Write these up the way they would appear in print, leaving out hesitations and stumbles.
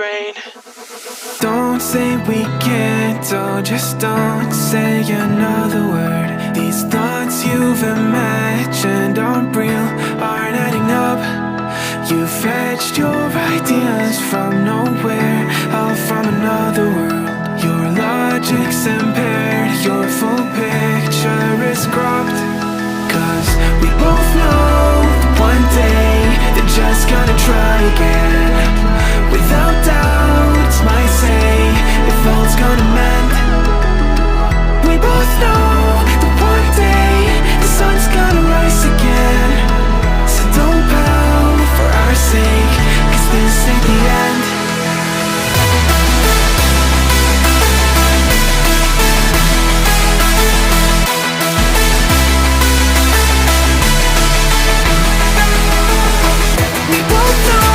brain. Don't say we can't, oh, just don't say another word. These thoughts you've imagined aren't real, aren't adding up. You fetched your ideas from nowhere, all from another world. Your logic's impaired, your full picture is cropped. Cause we both know that one day they're just gonna try again. Without doubt, it's my say if all's gonna mend. We both know that one day the sun's gonna rise again. So don't pout for our sake, cause this ain't the end. We both know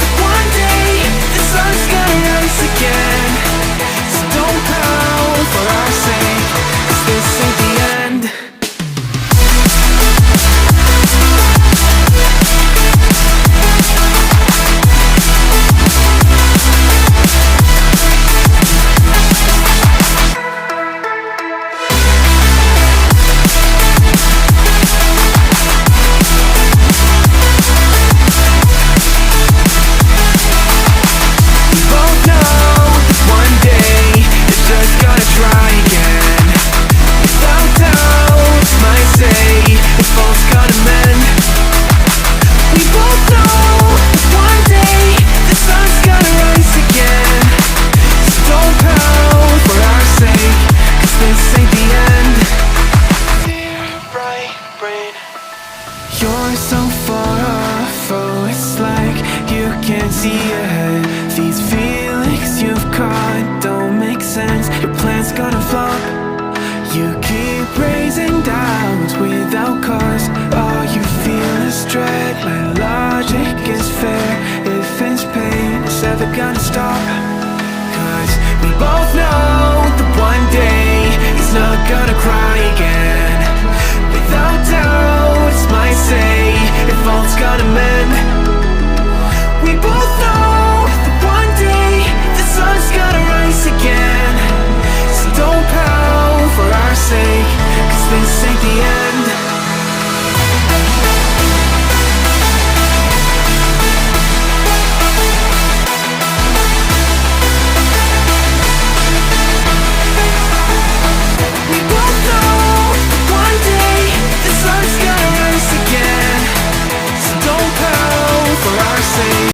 that one day the sun's gonna rise again. So don't pout for our sake, cause this ain't the end. We both know that one day they're just gonna try again. Without doubt, my say if all's gonna mend. We both know that one day the sun's gonna rise again. So don't pout for our sake, cause this ain't the end. Dear right brain. You're so far off, oh, it's like you can't see ahead. These feelings you've caught don't make sense, your plan's gonna flop. You keep raising doubts without cause, all you feel is dread. My logic is fair, if it's pain, it's ever gonna stop. Cause we both know that one day he's not gonna cry again. Without doubt, it's my say if all's gonna mend.